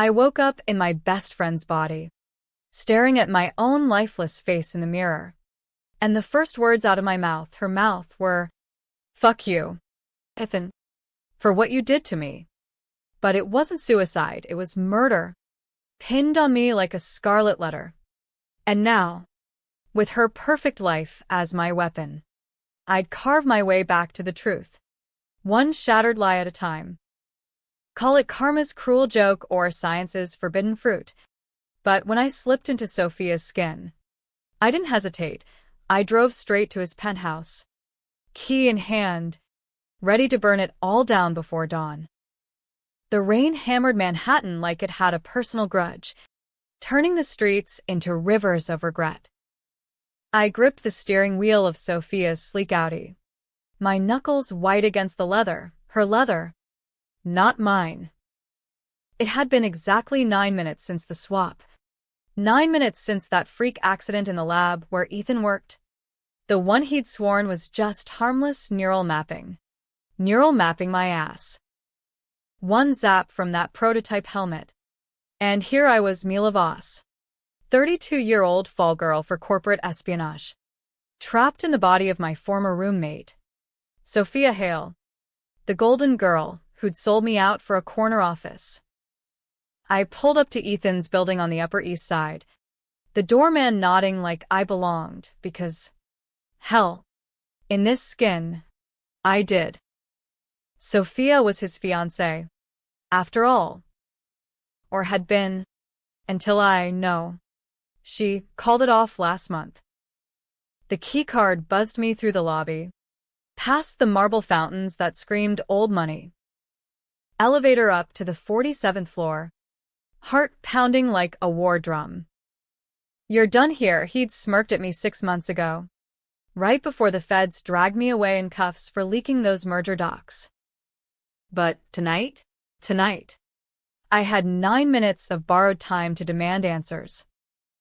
I woke up in my best friend's body, staring at my own lifeless face in the mirror. And the first words out of her mouth were, "Fuck you, Ethan, for what you did to me." But it wasn't suicide, it was murder, pinned on me like a scarlet letter. And now, with her perfect life as my weapon, I'd carve my way back to the truth, one shattered lie at a time. Call it karma's cruel joke or science's forbidden fruit. But when I slipped into Sophia's skin, I didn't hesitate. I drove straight to his penthouse, key in hand, ready to burn it all down before dawn. The rain hammered Manhattan like it had a personal grudge, turning the streets into rivers of regret. I gripped the steering wheel of Sophia's sleek Audi, my knuckles white against the leather, her leather, not mine. It had been exactly 9 minutes since the swap. 9 minutes since that freak accident in the lab where Ethan worked. The one he'd sworn was just harmless neural mapping. Neural mapping my ass. One zap from that prototype helmet. And here I was, Mila Voss, 32-year-old fall girl for corporate espionage, trapped in the body of my former roommate, Sophia Hale, the golden girl who'd sold me out for a corner office. I pulled up to Ethan's building on the Upper East Side, the doorman nodding like I belonged, because, hell, in this skin, I did. Sophia was his fiancée, after all. Or had been, until she called it off last month. The keycard buzzed me through the lobby, past the marble fountains that screamed old money. Elevator up to the 47th floor, heart pounding like a war drum. "You're done here," he'd smirked at me 6 months ago, right before the feds dragged me away in cuffs for leaking those merger docs. But tonight, I had 9 minutes of borrowed time to demand answers,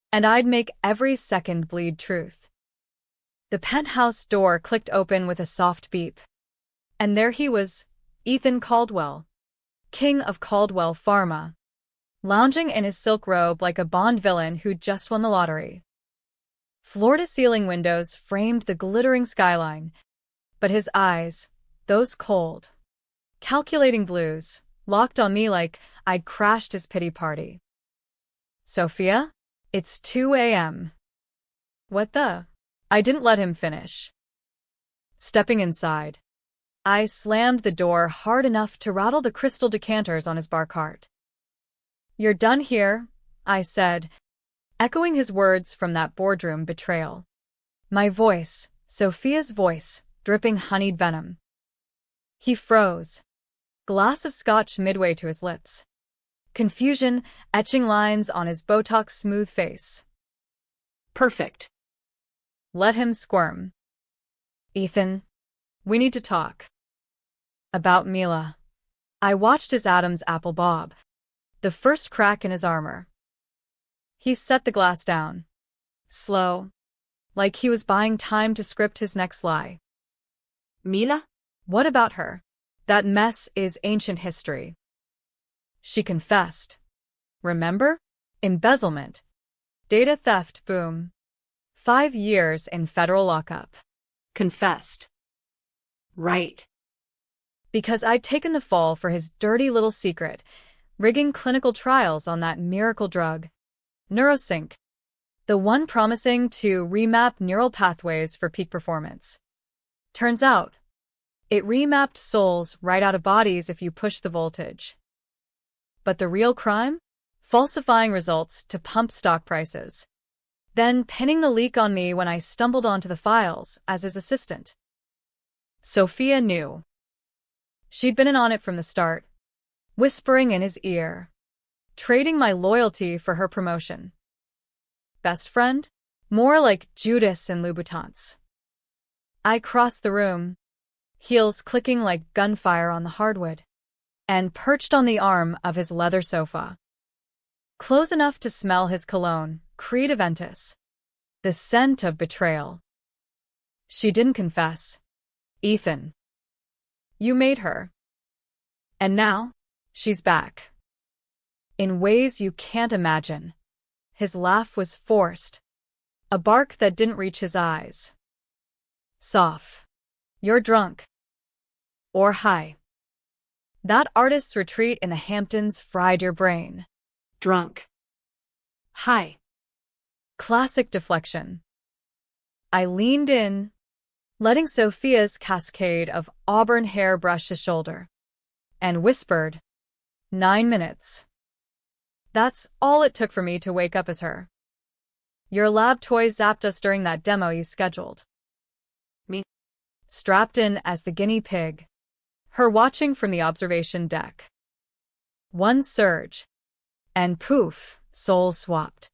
and I'd make every second bleed truth. The penthouse door clicked open with a soft beep, and there he was, Ethan Caldwell, king of Caldwell Pharma, lounging in his silk robe like a Bond villain who'd just won the lottery. Floor-to-ceiling windows framed the glittering skyline, but his eyes, those cold, calculating blues, locked on me like I'd crashed his pity party. "Sophia, it's 2 a.m. What the?" I didn't let him finish. Stepping inside, I slammed the door hard enough to rattle the crystal decanters on his bar cart. "You're done here," I said, echoing his words from that boardroom betrayal. My voice, Sophia's voice, dripping honeyed venom. He froze, glass of scotch midway to his lips, confusion etching lines on his Botox-smooth face. "Perfect." Let him squirm. "Ethan, we need to talk." "About Mila." I watched his Adam's apple bob, the first crack in his armor. He set the glass down, slow, like he was buying time to script his next lie. "Mila? What about her? That mess is ancient history. She confessed. Remember? Embezzlement. Data theft, boom. 5 years in federal lockup." Confessed. Right. Because I'd taken the fall for his dirty little secret, rigging clinical trials on that miracle drug, Neurosync, the one promising to remap neural pathways for peak performance. Turns out, it remapped souls right out of bodies if you push the voltage. But the real crime? Falsifying results to pump stock prices, then pinning the leak on me when I stumbled onto the files as his assistant. Sophia knew. She'd been in on it from the start, whispering in his ear, trading my loyalty for her promotion. Best friend? More like Judas and Louboutins. I crossed the room, heels clicking like gunfire on the hardwood, and perched on the arm of his leather sofa. Close enough to smell his cologne, Creed Aventus, the scent of betrayal. "She didn't confess. Ethan. You made her. And now, she's back. in ways you can't imagine. His laugh was forced, a bark that didn't reach his eyes. Soft. You're drunk. Or high. That artist's retreat in the Hamptons fried your brain. Drunk. High. Classic deflection. I leaned in, letting Sophia's cascade of auburn hair brush his shoulder, and whispered, 9 minutes. That's all it took for me to wake up as her. Your lab toy zapped us during that demo you scheduled. Me. Strapped in as the guinea pig, her watching from the observation deck. One surge, and poof, souls swapped.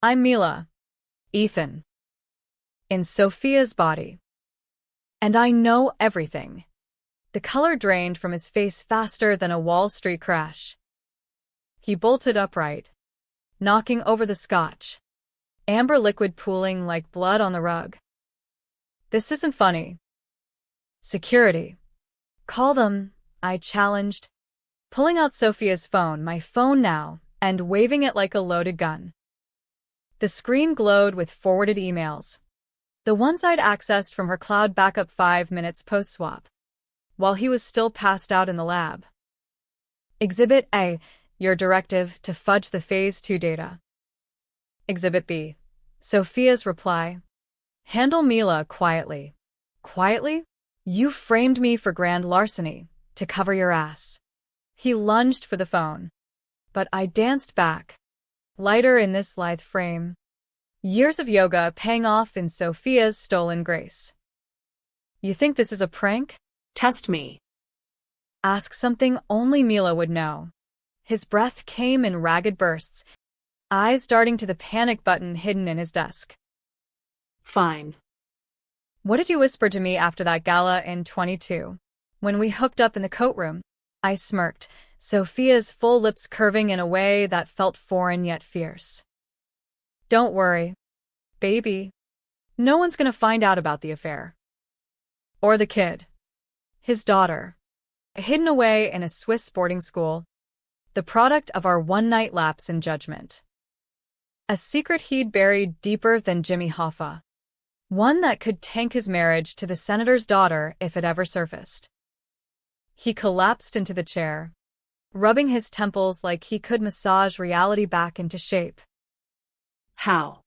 I'm Mila. Ethan. In Sophia's body. And I know everything. The color drained from his face faster than a Wall Street crash. He bolted upright, knocking over the scotch, amber liquid pooling like blood on the rug. This isn't funny. Security. Call them, I challenged, pulling out Sophia's phone, my phone now, and waving it like a loaded gun. The screen glowed with forwarded emails, the ones I'd accessed from her cloud backup 5 minutes post-swap, while he was still passed out in the lab. Exhibit A, your directive to fudge the Phase 2 data. Exhibit B, Sophia's reply. Handle Mila quietly. Quietly? You framed me for grand larceny, to cover your ass. He lunged for the phone, but I danced back, lighter in this lithe frame. Years of yoga paying off in Sophia's stolen grace. You think this is a prank? Test me. Ask something only Mila would know. His breath came in ragged bursts, eyes darting to the panic button hidden in his desk. Fine. What did you whisper to me after that gala in 22? When we hooked up in the coat room, I smirked, Sophia's full lips curving in a way that felt foreign yet fierce. Don't worry, baby. No one's gonna find out about the affair. Or the kid. His daughter. Hidden away in a Swiss boarding school. The product of our one-night lapse in judgment. A secret he'd buried deeper than Jimmy Hoffa. One that could tank his marriage to the senator's daughter if it ever surfaced. He collapsed into the chair, rubbing his temples like he could massage reality back into shape. How?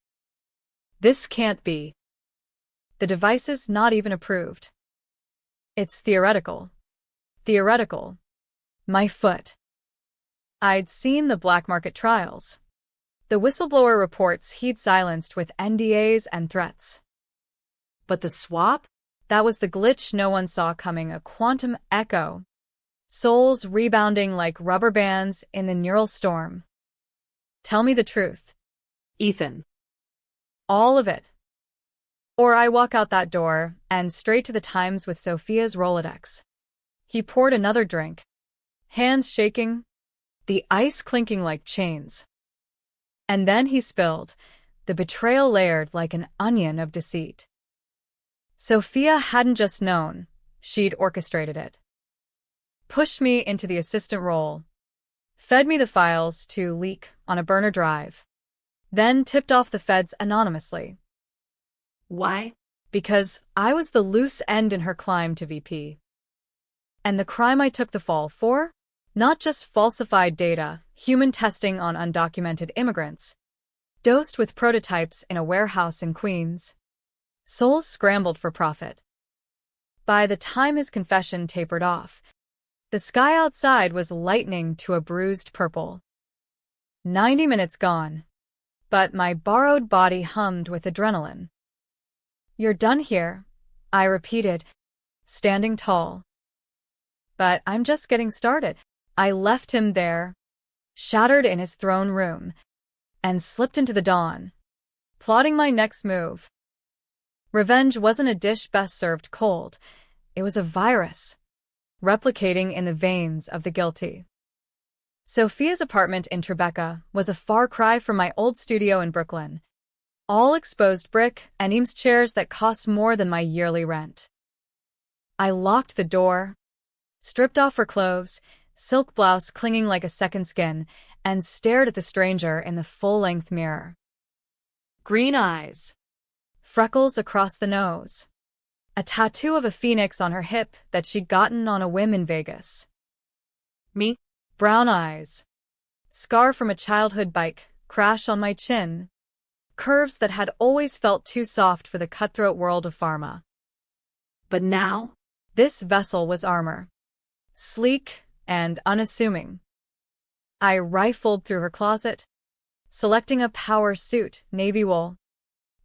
This can't be. The device is not even approved. It's theoretical. Theoretical. My foot. I'd seen the black market trials. The whistleblower reports he'd silenced with NDAs and threats. But the swap? That was the glitch no one saw coming, a quantum echo. Souls rebounding like rubber bands in the neural storm. Tell me the truth. Ethan. All of it. Or I walk out that door and straight to the Times with Sophia's Rolodex. He poured another drink, hands shaking, the ice clinking like chains. And then he spilled, the betrayal layered like an onion of deceit. Sophia hadn't just known, she'd orchestrated it. Pushed me into the assistant role, fed me the files to leak on a burner drive, then tipped off the feds anonymously. Why? Because I was the loose end in her climb to VP. And the crime I took the fall for? Not just falsified data, human testing on undocumented immigrants, dosed with prototypes in a warehouse in Queens. Souls scrambled for profit. By the time his confession tapered off, the sky outside was lightening to a bruised purple. 90 minutes gone, but my borrowed body hummed with adrenaline. You're done here, I repeated, standing tall. But I'm just getting started. I left him there, shattered in his throne room, and slipped into the dawn, plotting my next move. Revenge wasn't a dish best served cold. It was a virus, replicating in the veins of the guilty. Sophia's apartment in Tribeca was a far cry from my old studio in Brooklyn. All exposed brick and Eames chairs that cost more than my yearly rent. I locked the door, stripped off her clothes, silk blouse clinging like a second skin, and stared at the stranger in the full-length mirror. Green eyes. Freckles across the nose. A tattoo of a phoenix on her hip that she'd gotten on a whim in Vegas. Me. Brown eyes. Scar from a childhood bike crash on my chin. Curves that had always felt too soft for the cutthroat world of pharma. But now? This vessel was armor. Sleek and unassuming. I rifled through her closet, selecting a power suit, navy wool,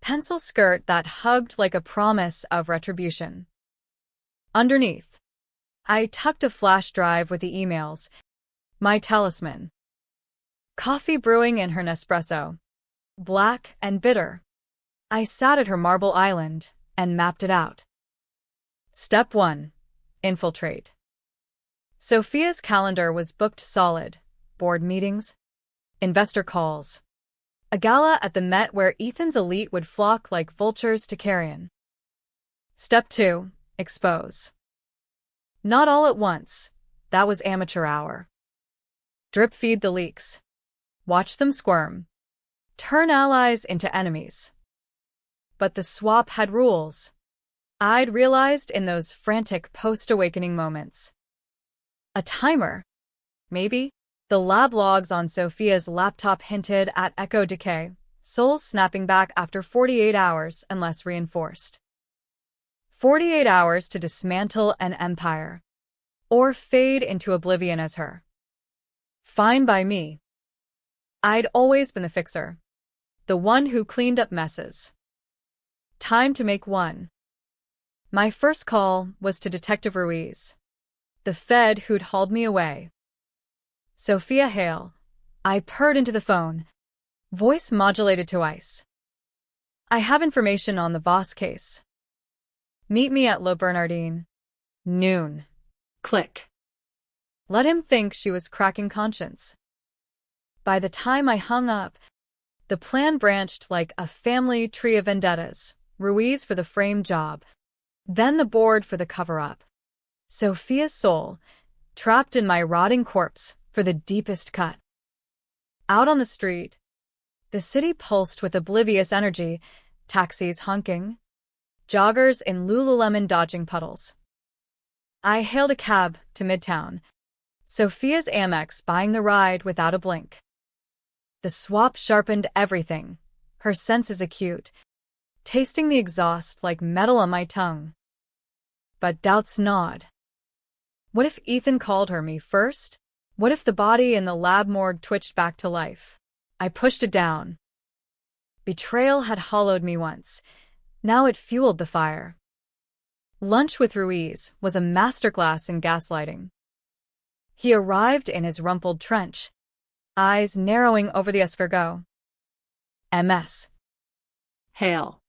pencil skirt that hugged like a promise of retribution. Underneath, I tucked a flash drive with the emails, my talisman. Coffee brewing in her Nespresso, black and bitter. I sat at her marble island and mapped it out. Step 1. Infiltrate. Sophia's calendar was booked solid. Board meetings, investor calls, a gala at the Met where Ethan's elite would flock like vultures to carrion. Step 2. Expose. Not all at once. That was amateur hour. Drip feed the leaks. Watch them squirm. Turn allies into enemies. But the swap had rules. I'd realized in those frantic post-awakening moments. A timer. Maybe. The lab logs on Sophia's laptop hinted at echo decay, souls snapping back after 48 hours unless reinforced. 48 hours to dismantle an empire. Or fade into oblivion as her. Fine by me. I'd always been the fixer. The one who cleaned up messes. Time to make one. My first call was to Detective Ruiz, the Fed who'd hauled me away. Sophia Hale. I purred into the phone, voice modulated to ice. I have information on the Voss case. Meet me at Le Bernardin. Noon. Click. Let him think she was cracking conscience. By the time I hung up, the plan branched like a family tree of vendettas. Ruiz for the frame job, then the board for the cover-up. Sophia's soul, trapped in my rotting corpse, for the deepest cut. Out on the street, the city pulsed with oblivious energy, taxis honking, joggers in Lululemon dodging puddles. I hailed a cab to Midtown, Sophia's Amex buying the ride without a blink. The swap sharpened everything, her senses acute, tasting the exhaust like metal on my tongue. But doubts gnawed. What if Ethan called her me first? What if the body in the lab morgue twitched back to life? I pushed it down. Betrayal had hollowed me once. Now it fueled the fire. Lunch with Ruiz was a masterclass in gaslighting. He arrived in his rumpled trench, eyes narrowing over the escargot. MS. Hale.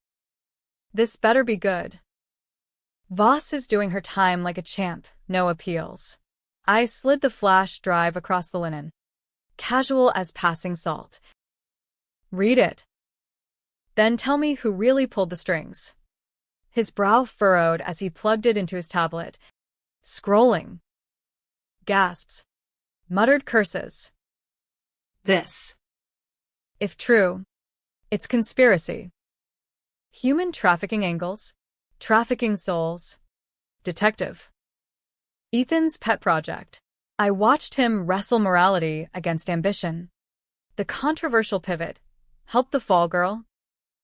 This better be good. Voss is doing her time like a champ, no appeals. I slid the flash drive across the linen. Casual as passing salt. Read it. Then tell me who really pulled the strings. His brow furrowed as he plugged it into his tablet. Scrolling. Gasps. Muttered curses. This. If true, it's conspiracy. Human trafficking angles. Trafficking souls. Detective. Ethan's pet project. I watched him wrestle morality against ambition. The controversial pivot. Help the fall girl?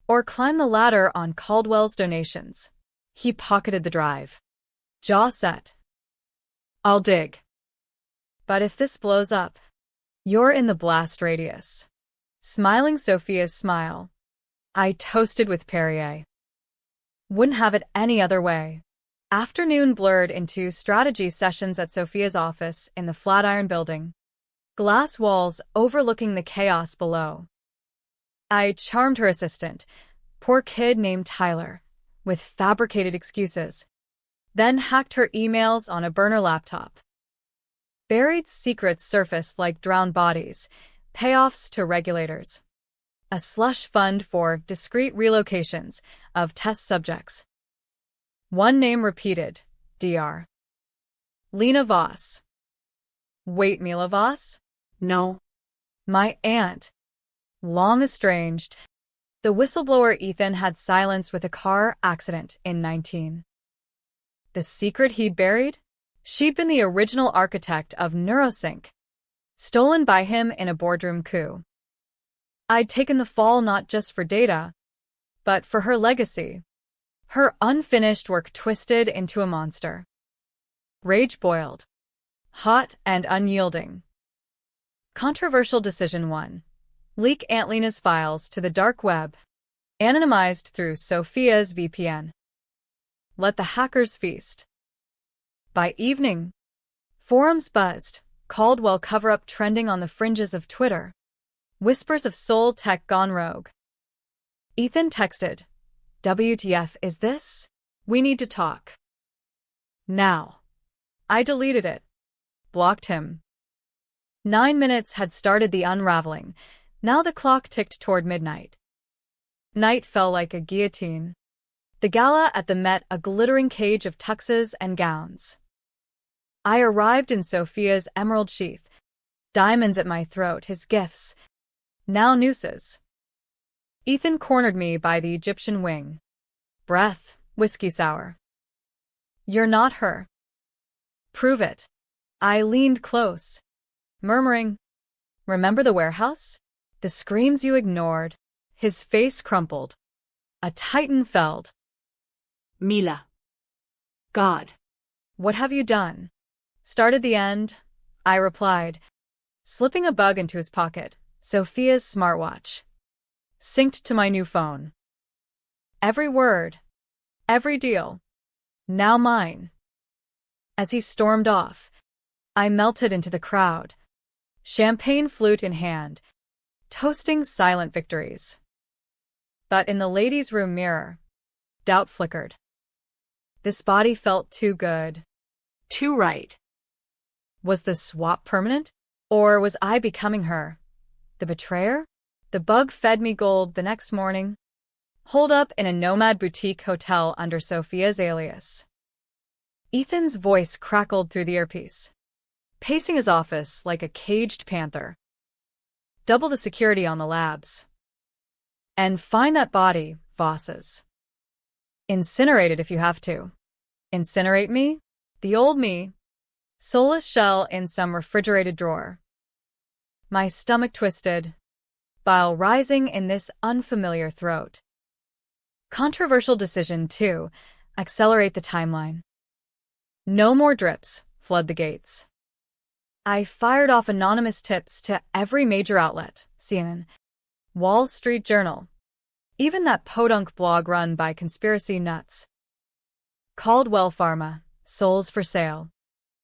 Or climb the ladder on Caldwell's donations. He pocketed the drive. Jaw set. I'll dig. But if this blows up, you're in the blast radius. Smiling Sophia's smile. I toasted with Perrier. Wouldn't have it any other way. Afternoon blurred into strategy sessions at Sophia's office in the Flatiron Building. Glass walls overlooking the chaos below. I charmed her assistant, poor kid named Tyler, with fabricated excuses. Then hacked her emails on a burner laptop. Buried secrets surfaced like drowned bodies, payoffs to regulators. A slush fund for discreet relocations of test subjects. One name repeated, Dr. Lena Voss. Wait, Mila Voss? No. My aunt. Long estranged. The whistleblower Ethan had silenced with a car accident in 19. The secret he'd buried? She'd been the original architect of NeuroSync, stolen by him in a boardroom coup. I'd taken the fall not just for data, but for her legacy. Her unfinished work twisted into a monster. Rage boiled. Hot and unyielding. Controversial Decision 1. Leak Aunt Lena's files to the dark web, anonymized through Sophia's VPN. Let the hackers feast. By evening, forums buzzed, Caldwell cover-up trending on the fringes of Twitter, whispers of soul tech gone rogue. Ethan texted, "WTF is this? We need to talk. Now." I deleted it. Blocked him. 9 minutes had started the unraveling. Now the clock ticked toward midnight. Night fell like a guillotine. The gala at the Met a glittering cage of tuxes and gowns. I arrived in Sophia's emerald sheath, diamonds at my throat, his gifts, now nooses. Ethan cornered me by the Egyptian wing. Breath, whiskey sour. "You're not her." "Prove it." I leaned close, murmuring, "Remember the warehouse? The screams you ignored." His face crumpled. A titan felled. Mila. God. "What have you done?" "Started the end," I replied, slipping a bug into his pocket, Sophia's smartwatch. Synced to my new phone. Every word, every deal, now mine. As he stormed off, I melted into the crowd, champagne flute in hand, toasting silent victories. But in the ladies' room mirror, doubt flickered. This body felt too good. Too right. Was the swap permanent? Or was I becoming her? The betrayer? The bug fed me gold the next morning. Holed up in a nomad boutique hotel under Sophia's alias. Ethan's voice crackled through the earpiece, pacing his office like a caged panther. "Double the security on the labs. And find that body, Voss's. Incinerate it if you have to. Incinerate me, the old me, soulless shell in some refrigerated drawer." My stomach twisted, bile rising in this unfamiliar throat. Controversial Decision 2. Accelerate the timeline. No more drips, flood the gates. I fired off anonymous tips to every major outlet, CNN, Wall Street Journal, even that podunk blog run by conspiracy nuts. Caldwell Pharma, souls for sale.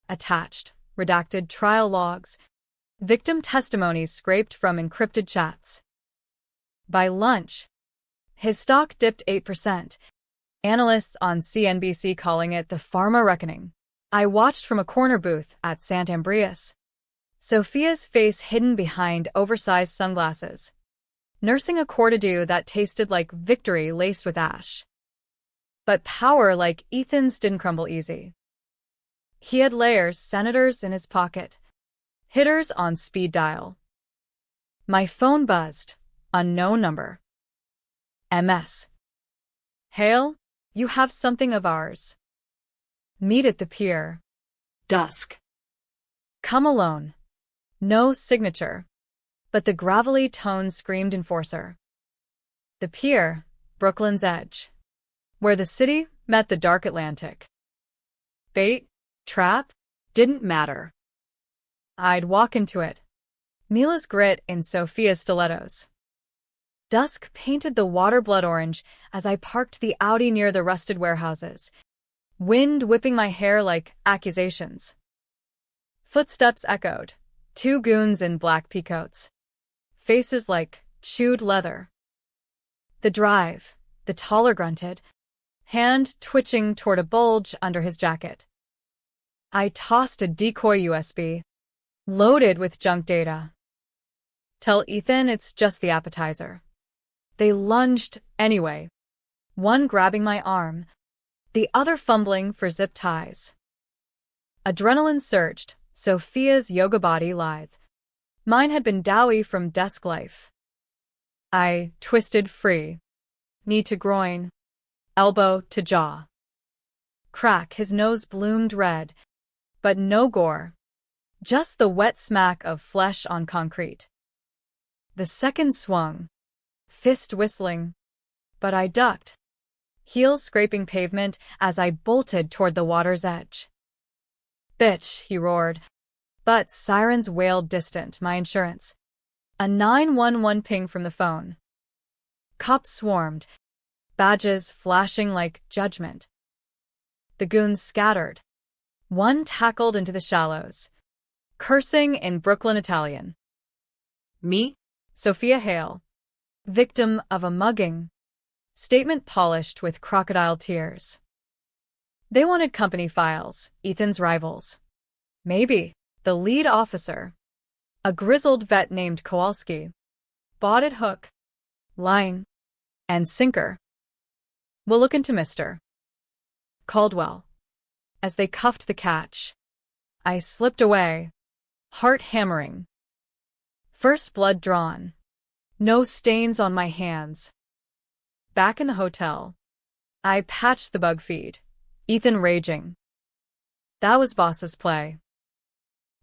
Attached, redacted trial logs, victim testimonies scraped from encrypted chats. By lunch, his stock dipped 8%, analysts on CNBC calling it the pharma reckoning. I watched from a corner booth at Sant Ambrius, Sophia's face hidden behind oversized sunglasses, nursing a courtier that tasted like victory laced with ash. But power like Ethan's didn't crumble easy. He had layers, senators in his pocket, hitters on speed dial. My phone buzzed, unknown number. MS. "Hale, you have something of ours. Meet at the pier. Dusk. Come alone." No signature, but the gravelly tone screamed enforcer. The pier, Brooklyn's edge, where the city met the dark Atlantic. Bait, trap, didn't matter. I'd walk into it. Mila's grit in Sophia's stilettos. Dusk painted the water blood orange as I parked the Audi near the rusted warehouses, wind whipping my hair like accusations. Footsteps echoed, 2 goons in black peacoats, faces like chewed leather. The drive, the taller grunted, hand twitching toward a bulge under his jacket. I tossed a decoy USB, loaded with junk data. "Tell Ethan it's just the appetizer." They lunged anyway, one grabbing my arm, the other fumbling for zip ties. Adrenaline surged, Sophia's yoga body lithe. Mine had been doughy from desk life. I twisted free, knee to groin, elbow to jaw. Crack, his nose bloomed red, but no gore, just the wet smack of flesh on concrete. The second swung, fist whistling, but I ducked, heels scraping pavement as I bolted toward the water's edge. Bitch, he roared. But sirens wailed distant, my insurance. A 911 ping from the phone. Cops swarmed, badges flashing like judgment. The goons scattered. One tackled into the shallows, cursing in Brooklyn Italian. Me? Sophia Hale, victim of a mugging. Statement polished with crocodile tears. They wanted company files, Ethan's rivals. Maybe the lead officer, a grizzled vet named Kowalski, bought it hook, line, and sinker. We'll look into Mr. Caldwell. As they cuffed the catch, I slipped away, heart hammering. First blood drawn. No stains on my hands. Back in the hotel, I patched the bug feed, Ethan raging. That was boss's play.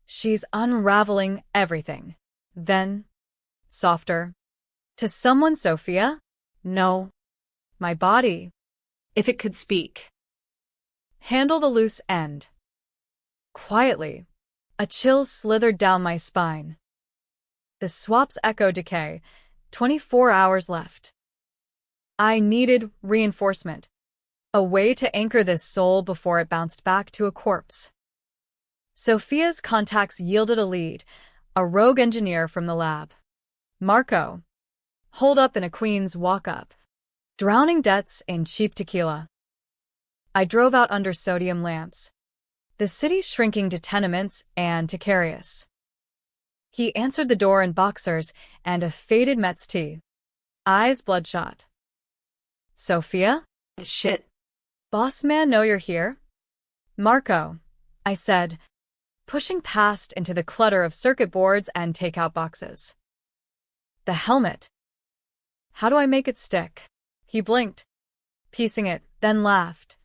She's unraveling everything. Then, softer. To someone, Sophia? No. My body. If it could speak. Handle the loose end. Quietly, a chill slithered down my spine. The swap's echo decay, 24 hours left. I needed reinforcement, a way to anchor this soul before it bounced back to a corpse. Sophia's contacts yielded a lead, a rogue engineer from the lab. Marco, holed up in a Queens walk-up, drowning debts in cheap tequila. I drove out under sodium lamps, the city shrinking to tenements and precarious. He answered the door in boxers and a faded Mets tee, eyes bloodshot. Sophia? Shit. Boss man know you're here? Marco, I said, pushing past into the clutter of circuit boards and takeout boxes. The helmet. How do I make it stick? He blinked, piecing it, then laughed.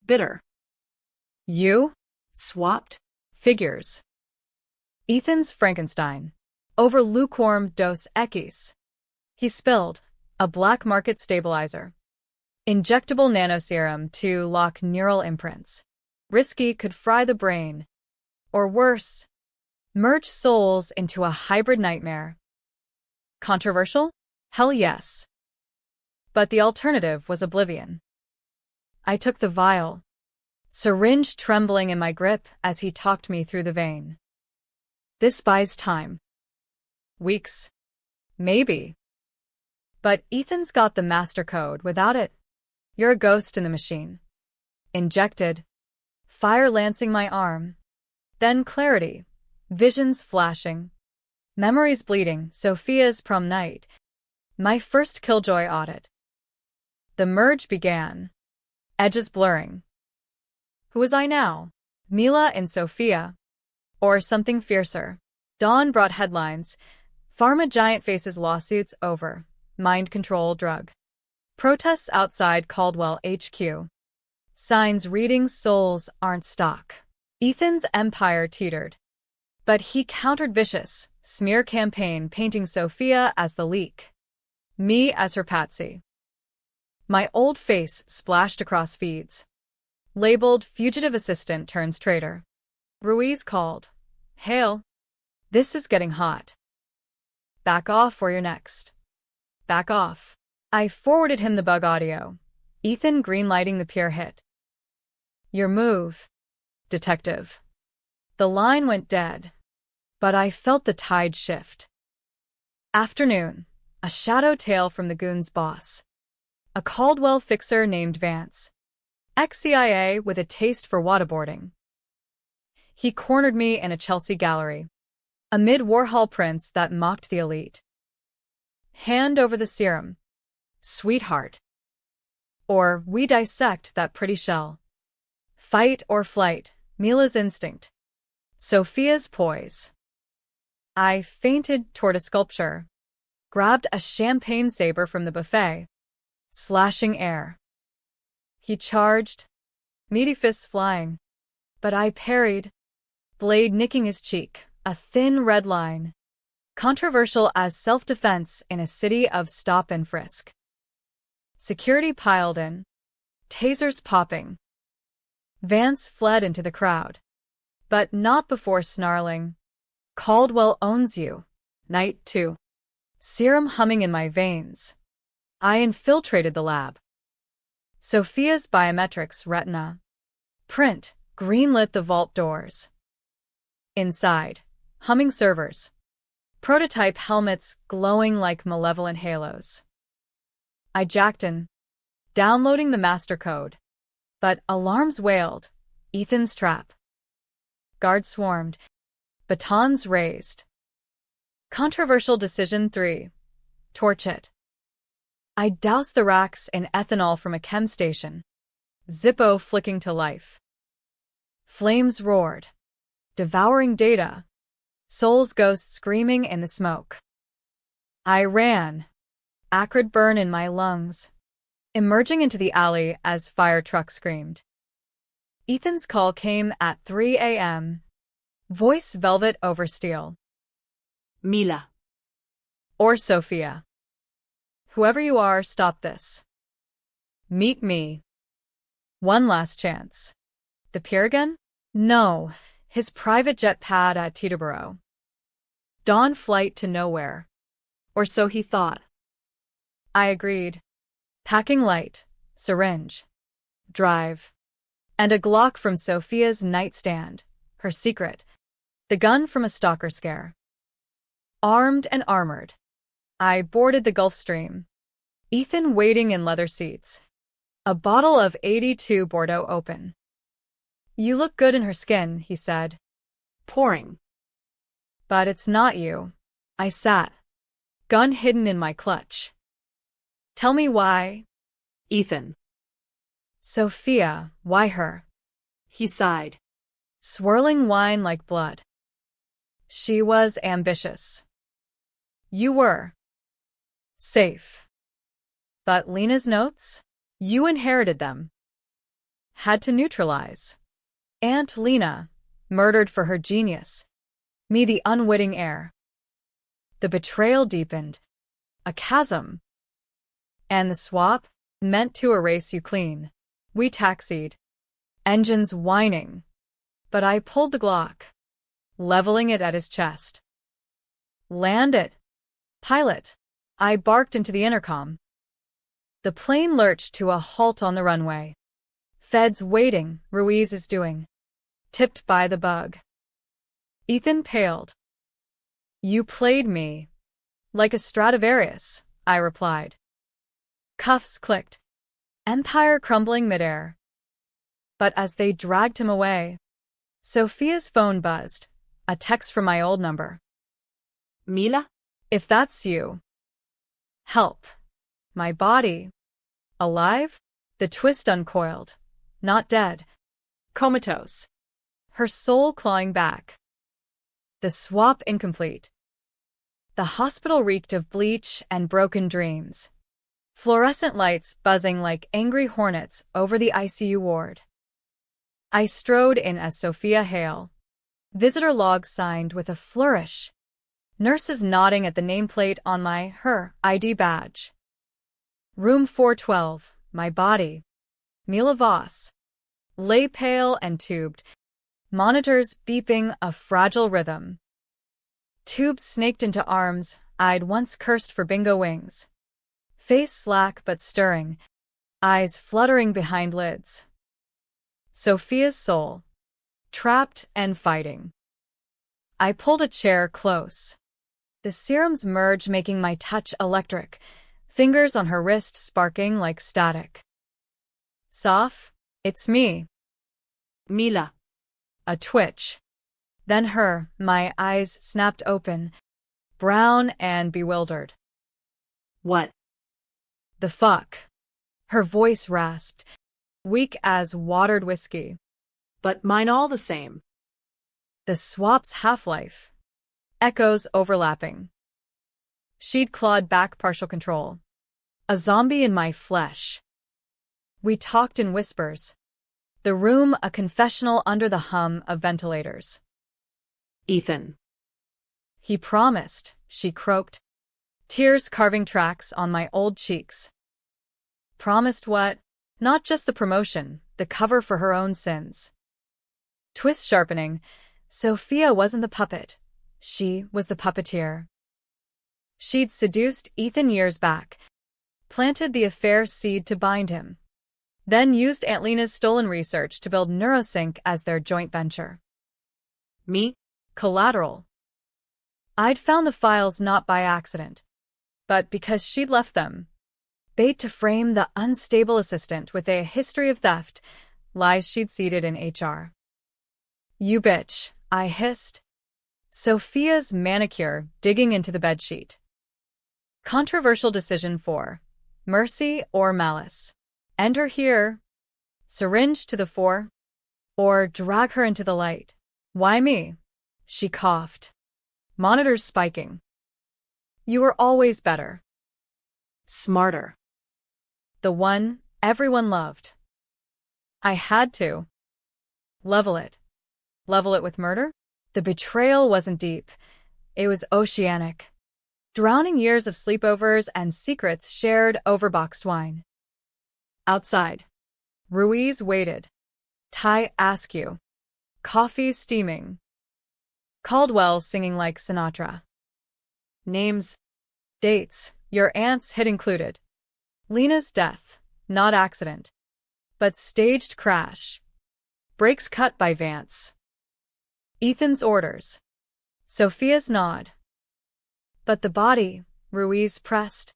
Bitter. You? Swapped? Figures. Ethan's Frankenstein. Over lukewarm Dos Equis. He spilled a black market stabilizer. Injectable nanoserum to lock neural imprints. Risky, could fry the brain. Or worse, merge souls into a hybrid nightmare. Controversial? Hell yes. But the alternative was oblivion. I took the vial, syringe trembling in my grip as he talked me through the vein. This buys time. Weeks. Maybe. But Ethan's got the master code. Without it, you're a ghost in the machine. Injected. Fire lancing my arm. Then clarity. Visions flashing. Memories bleeding. Sophia's prom night. My first Killjoy audit. The merge began. Edges blurring. Who was I now? Mila and Sophia? Or something fiercer? Dawn brought headlines. Pharma giant faces lawsuits over mind control drug. Protests outside Caldwell HQ. Signs reading souls aren't stock. Ethan's empire teetered. But he countered vicious smear campaign painting Sophia as the leak. Me as her patsy. My old face splashed across feeds. Labeled fugitive assistant turns traitor. Ruiz called. Hale. This is getting hot. Back off or you're next. Back off. I forwarded him the bug audio. Ethan greenlighting the peer hit. Your move, detective. The line went dead, but I felt the tide shift. Afternoon, a shadow tale from the goon's boss. A Caldwell fixer named Vance. Ex-CIA with a taste for waterboarding. He cornered me in a Chelsea gallery, amid Warhol prints that mocked the elite. Hand over the serum, sweetheart. Or we dissect that pretty shell. Fight or flight, Mila's instinct. Sophia's poise. I feinted toward a sculpture, grabbed a champagne saber from the buffet, slashing air. He charged, meaty fists flying, but I parried, blade nicking his cheek, a thin red line, controversial as self-defense in a city of stop and frisk. Security piled in, tasers popping. Vance fled into the crowd, but not before snarling, "Caldwell owns you." Night 2. Serum humming in my veins. I infiltrated the lab. Sophia's biometrics retina. Print greenlit the vault doors. Inside, humming servers. Prototype helmets glowing like malevolent halos. I jacked in, downloading the master code. But alarms wailed. Ethan's trap. Guards swarmed. Batons raised. Controversial decision 3. Torch it. I doused the racks in ethanol from a chem station. Zippo flicking to life. Flames roared, devouring data. Soul's ghost screaming in the smoke. I ran. Acrid burn in my lungs, emerging into the alley as fire trucks screamed. Ethan's call came at 3 a.m. Voice velvet over steel. Mila. Or Sophia. Whoever you are, stop this. Meet me. One last chance. The pier again? No, his private jet pad at Teterboro. Dawn flight to nowhere. Or so he thought. I agreed. Packing light, syringe, drive, and a Glock from Sophia's nightstand, her secret, the gun from a stalker scare. Armed and armored, I boarded the Gulf Stream. Ethan waiting in leather seats. A bottle of 82 Bordeaux open. You look good in her skin, he said. Pouring. But it's not you. I sat, gun hidden in my clutch. Tell me why. Ethan. Sophia, why her? He sighed. Swirling wine like blood. She was ambitious. You were. Safe. But Lena's notes? You inherited them. Had to neutralize. Aunt Lena, murdered for her genius. Me the unwitting heir. The betrayal deepened. A chasm. And the swap, meant to erase you clean. We taxied. Engines whining. But I pulled the Glock, leveling it at his chest. Land it. Pilot. I barked into the intercom. The plane lurched to a halt on the runway. Feds waiting, Ruiz is doing. Tipped by the bug. Ethan paled. You played me. Like a Stradivarius, I replied. Cuffs clicked. Empire crumbling midair. But as they dragged him away, Sophia's phone buzzed. A text from my old number. Mila? If that's you. Help. My body. Alive? The twist uncoiled. Not dead. Comatose. Her soul clawing back. The swap incomplete. The hospital reeked of bleach and broken dreams. Fluorescent lights buzzing like angry hornets over the ICU ward. I strode in as Sophia Hale. Visitor log signed with a flourish. Nurses nodding at the nameplate on her ID badge. Room 412, my body. Mila Voss. Lay pale and tubed. Monitors beeping a fragile rhythm. Tubes snaked into arms I'd once cursed for bingo wings. Face slack but stirring. Eyes fluttering behind lids. Sophia's soul. Trapped and fighting. I pulled a chair close. The serums merge, making my touch electric. Fingers on her wrist sparking like static. Soph, it's me. Mila. A twitch. Then her, my eyes snapped open, brown and bewildered. What? The fuck. Her voice rasped, weak as watered whiskey. But mine all the same. The swap's half-life. Echoes overlapping. She'd clawed back partial control. A zombie in my flesh. We talked in whispers. The room a confessional under the hum of ventilators. Ethan. He promised, she croaked. Tears carving tracks on my old cheeks. Promised what? Not just the promotion, the cover for her own sins. Twist sharpening. Sophia wasn't the puppet. She was the puppeteer. She'd seduced Ethan years back, planted the affair seed to bind him, then used Aunt Lena's stolen research to build Neurosync as their joint venture. Me? Collateral. I'd found the files not by accident, but because she'd left them. Bait to frame the unstable assistant with a history of theft, lies she'd seeded in HR. You bitch, I hissed. Sophia's manicure digging into the bedsheet. Controversial decision 4. Mercy or malice. End her here. Syringe to the fore. Or drag her into the light. Why me? She coughed. Monitors spiking. You were always better. Smarter. The one everyone loved. I had to. Level it. Level it with murder? The betrayal wasn't deep. It was oceanic. Drowning years of sleepovers and secrets shared over boxed wine. Outside. Ruiz waited. Ty askew. Coffee steaming. Caldwell singing like Sinatra. Names. Dates. Your aunt's hit included. Lena's death. Not accident. But staged crash. Brakes cut by Vance. Ethan's orders. Sophia's nod. But the body, Ruiz pressed.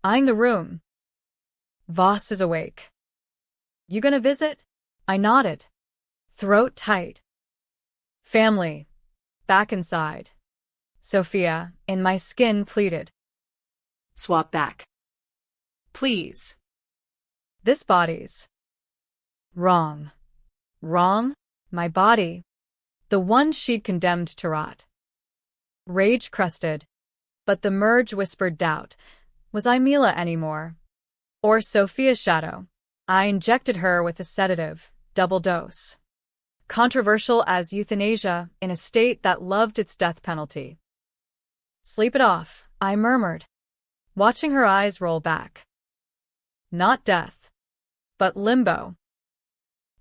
Eyeing the room. Voss is awake. You gonna visit? I nodded. Throat tight. Family. Back inside. Sophia, in my skin, pleaded. Swap back. Please. This body's. Wrong. Wrong? My body. The one she'd condemned to rot. Rage crusted. But the merge whispered doubt. Was I Mila anymore? Or Sophia's shadow? I injected her with a sedative, double dose. Controversial as euthanasia in a state that loved its death penalty. Sleep it off, I murmured, watching her eyes roll back. Not death, but limbo.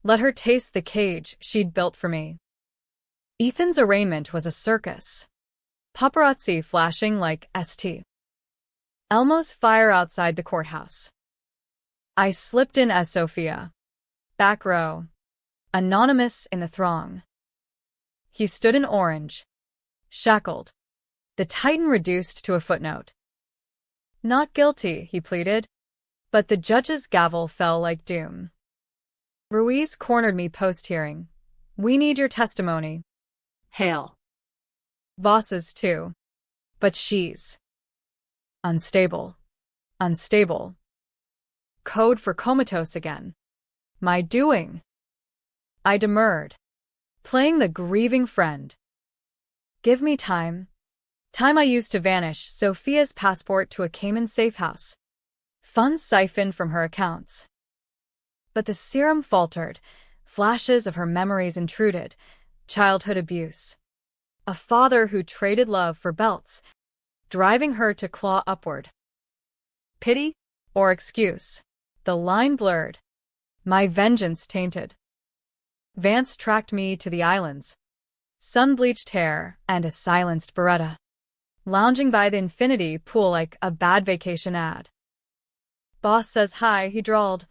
Let her taste the cage she'd built for me. Ethan's arraignment was a circus. Paparazzi flashing like St. Elmo's fire outside the courthouse. I slipped in as Sophia. Back row. Anonymous in the throng. He stood in orange. Shackled. The Titan reduced to a footnote. Not guilty, he pleaded. But the judge's gavel fell like doom. Ruiz cornered me post-hearing. We need your testimony. Hail. Voss's too. But she's unstable. Unstable. Code for comatose again. My doing. I demurred, playing the grieving friend. Give me time. Time I used to vanish Sophia's passport to a Cayman safe house. Funds siphoned from her accounts. But the serum faltered. Flashes of her memories intruded. Childhood abuse. A father who traded love for belts, driving her to claw upward. Pity or excuse? The line blurred. My vengeance tainted. Vance tracked me to the islands. Sun-bleached hair and a silenced Beretta. Lounging by the infinity pool like a bad vacation ad. Boss says hi, he drawled.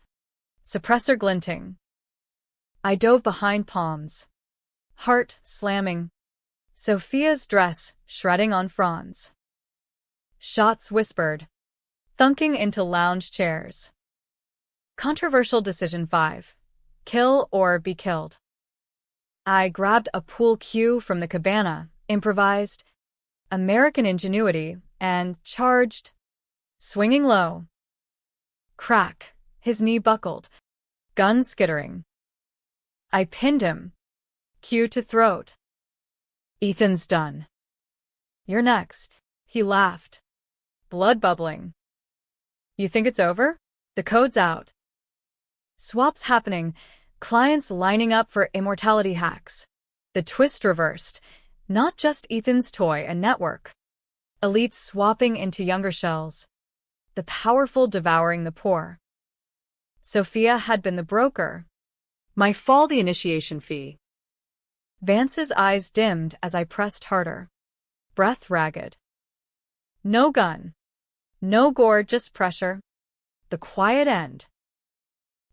Suppressor glinting. I dove behind palms. Heart slamming. Sophia's dress shredding on fronds. Shots whispered. Thunking into lounge chairs. Controversial decision 5. Kill or be killed. I grabbed a pool cue from the cabana, improvised, American ingenuity, and charged, swinging low. Crack, his knee buckled, gun skittering. I pinned him, cue to throat. Ethan's done. You're next. He laughed. Blood bubbling. You think it's over? The code's out. Swaps happening. Clients lining up for immortality hacks. The twist reversed. Not just Ethan's toy and network. Elites swapping into younger shells. The powerful devouring the poor. Sophia had been the broker. My fall the initiation fee. Vance's eyes dimmed as I pressed harder. Breath ragged. No gun. No gore, just pressure. The quiet end.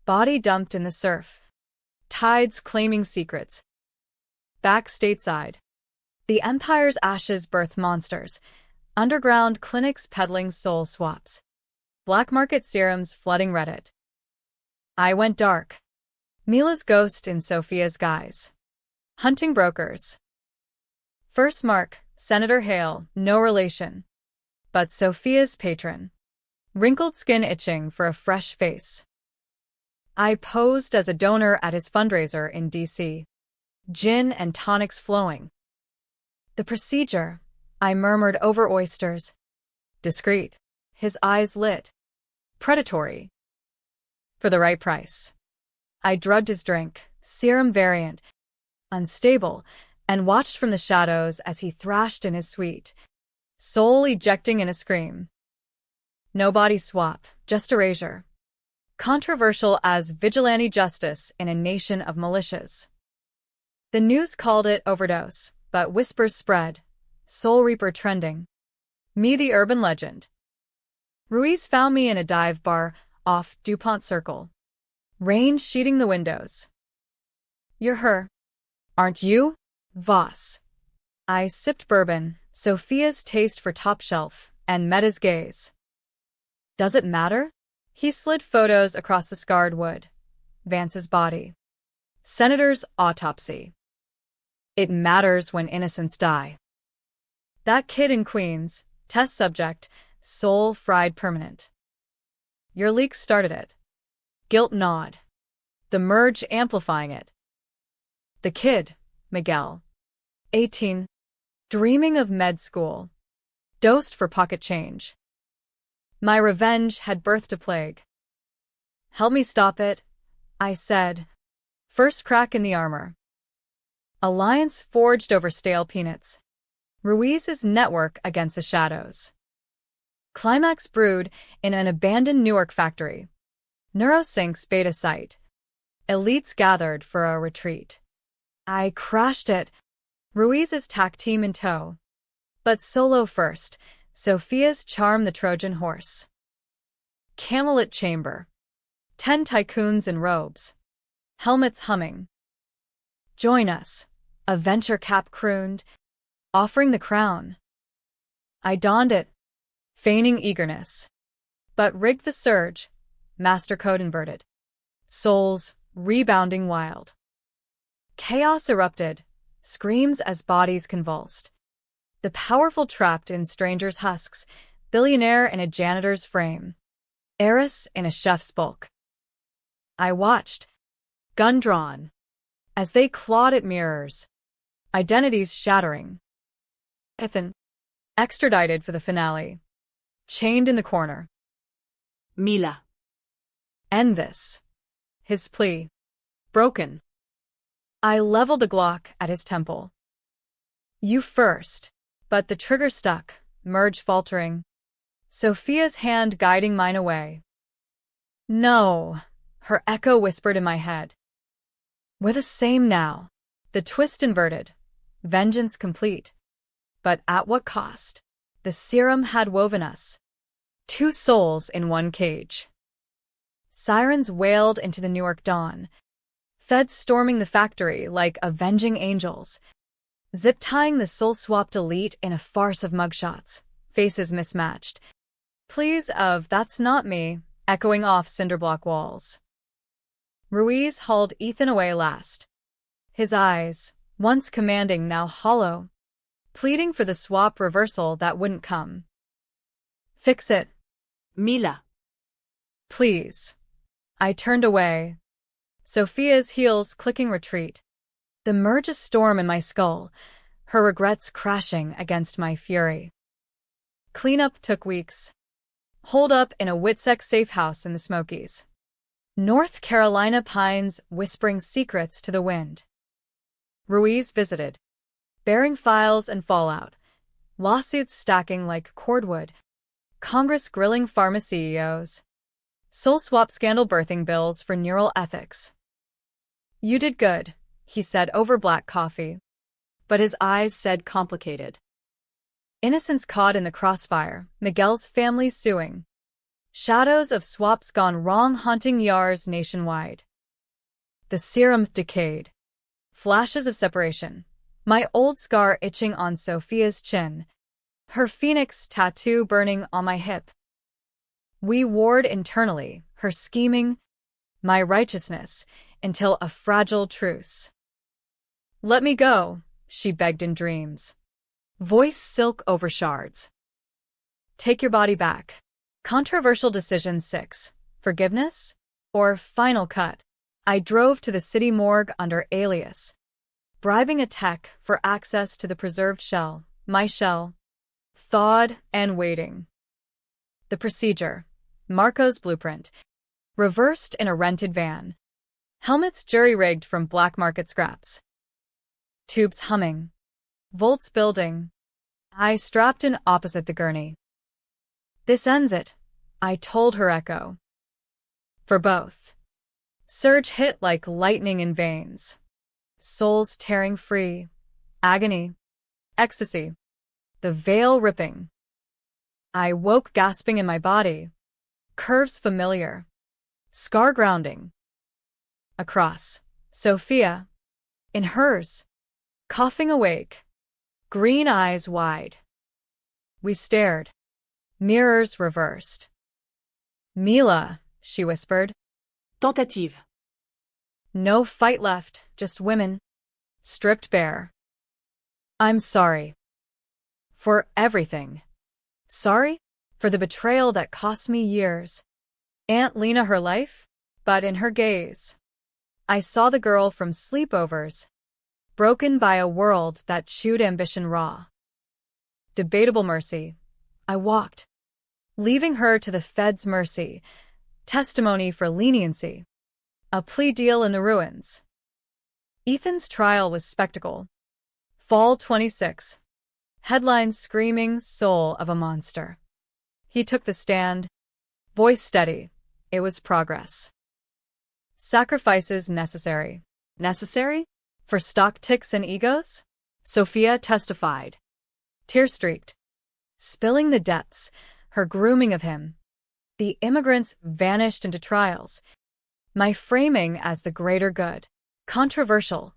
Body dumped in the surf. Tides claiming secrets. Back stateside. The Empire's ashes birth monsters. Underground clinics peddling soul swaps. Black market serums flooding Reddit. I went dark. Mila's ghost in Sophia's guise. Hunting brokers. First mark, Senator Hale, no relation. But Sophia's patron. Wrinkled skin itching for a fresh face. I posed as a donor at his fundraiser in D.C. Gin and tonics flowing. The procedure, I murmured over oysters. Discreet. His eyes lit. Predatory. For the right price. I drugged his drink, serum variant, unstable, and watched from the shadows as he thrashed in his suite, soul ejecting in a scream. No body swap, just erasure. Controversial as vigilante justice in a nation of militias. The news called it overdose, but whispers spread. Soul Reaper trending. Me the urban legend. Ruiz found me in a dive bar off DuPont Circle. Rain sheeting the windows. You're her. Aren't you? Voss. I sipped bourbon, Sophia's taste for top shelf, and met his gaze. Does it matter? He slid photos across the scarred wood. Vance's body. Senator's autopsy. It matters when innocents die. That kid in Queens, test subject, soul fried permanent. Your leak started it. Guilt nod. The merge amplifying it. The kid, Miguel. 18. Dreaming of med school. Dosed for pocket change. My revenge had birthed a plague. Help me stop it, I said. First crack in the armor. Alliance forged over stale peanuts. Ruiz's network against the shadows. Climax brewed in an abandoned Newark factory. Neurosync's beta site. Elites gathered for a retreat. I crashed it. Ruiz's tack team in tow. But solo first, Sophia's charm the Trojan horse. Camelot chamber. 10 tycoons in robes. Helmets humming. Join us, a venture cap crooned, offering the crown. I donned it, feigning eagerness. But rigged the surge, master code inverted. Souls rebounding wild. Chaos erupted, screams as bodies convulsed. The powerful trapped in strangers' husks, billionaire in a janitor's frame. Heiress in a chef's bulk. I watched, gun drawn, as they clawed at mirrors, identities shattering. Ethan, extradited for the finale, chained in the corner. Mila. End this. His plea. Broken. I leveled a Glock at his temple. You first, but the trigger stuck, merge faltering. Sophia's hand guiding mine away. No, her echo whispered in my head. We're the same now. The twist inverted. Vengeance complete. But at what cost? The serum had woven us. 2 souls in one cage. Sirens wailed into the Newark dawn. Feds storming the factory like avenging angels. Zip-tying the soul-swapped elite in a farce of mugshots. Faces mismatched. Pleas of "that's not me," echoing off cinderblock walls. Ruiz hauled Ethan away last. His eyes, once commanding, now hollow, pleading for the swap reversal that wouldn't come. Fix it. Mila. Please. I turned away. Sophia's heels clicking retreat. The merge a storm in my skull. her regrets crashing against my fury. Cleanup took weeks. Holed up in a Witsec safe house in the Smokies. North Carolina pines whispering secrets to the wind. Ruiz visited, bearing files and fallout, lawsuits stacking like cordwood, Congress grilling pharma CEOs, soul swap scandal birthing bills for neural ethics. "You did good," he said over black coffee, but his eyes said complicated. Innocents caught in the crossfire, Miguel's family suing. Shadows of swaps gone wrong haunting ERs nationwide. The serum decayed. Flashes of separation. My old scar itching on Sophia's chin. Her phoenix tattoo burning on my hip. We warred internally, her scheming, my righteousness, until a fragile truce. "Let me go," she begged in dreams. Voice silk over shards. "Take your body back." Controversial decision 6. Forgiveness? Or final cut? I drove to the city morgue under alias, bribing a tech for access to the preserved shell, my shell, thawed and waiting. The procedure. Marco's blueprint. Reversed in a rented van. Helmets jury-rigged from black market scraps. Tubes humming. Volts building. I strapped in opposite the gurney. "This ends it," I told her echo. For both. Surge hit like lightning in veins. Souls tearing free. Agony. Ecstasy. The veil ripping. I woke gasping in my body. Curves familiar. Scar grounding. Across. Sophia. In hers. Coughing awake. Green eyes wide. We stared. Mirrors reversed. "Mila," she whispered. Tentative. No fight left, just women. Stripped bare. "I'm sorry. For everything. Sorry? For the betrayal that cost me years. Aunt Lena her life? But in her gaze, I saw the girl from sleepovers, broken by a world that chewed ambition raw. Debatable mercy. I walked, leaving her to the Fed's mercy, testimony for leniency, a plea deal in the ruins. Ethan's trial was spectacle. Fall 26. Headlines screaming soul of a monster. He took the stand, voice steady. It was progress. Sacrifices necessary. Necessary? For stock ticks and egos? Sophia testified. Tear-streaked. Spilling the depths, her grooming of him. The immigrants vanished into trials. My framing as the greater good. Controversial.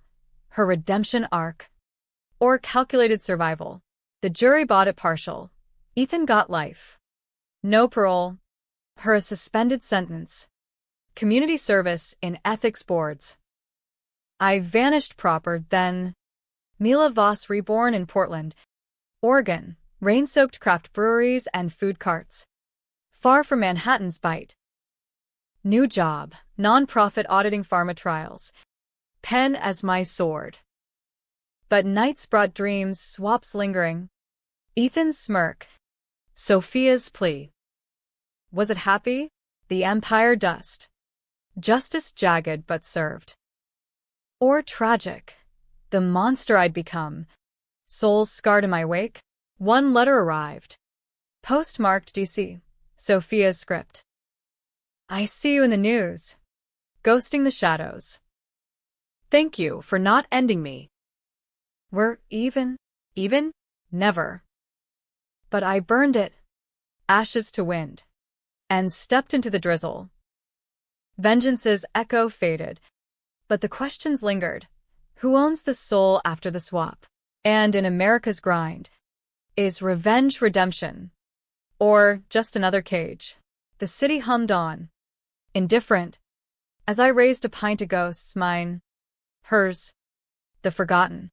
Her redemption arc. Or calculated survival. The jury bought it partial. Ethan got life. No parole. Her a suspended sentence. Community service in ethics boards. I vanished proper then. Mila Voss reborn in Portland, Oregon. Rain-soaked craft breweries and food carts. Far from Manhattan's bite. New job, non-profit auditing pharma trials. Pen as my sword. But nights brought dreams, swaps lingering. Ethan's smirk. Sophia's plea. Was it happy? The empire dust. Justice jagged but served. Or tragic. The monster I'd become. Souls scarred in my wake. One letter arrived. Postmarked DC. Sophia's script. I see you in the news. Ghosting the shadows. Thank you for not ending me. We're even? Even? Never. But I burned it. Ashes to wind. And stepped into the drizzle. Vengeance's echo faded. But the questions lingered. Who owns the soul after the swap? And in America's grind, is revenge redemption? Or just another cage? The city hummed on. Indifferent. As I raised a pint of ghosts, mine. Hers. The forgotten.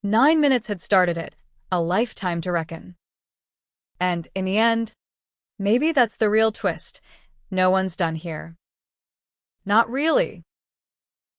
9 minutes had started it, a lifetime to reckon. And in the end, maybe that's the real twist. No one's done here. Not really.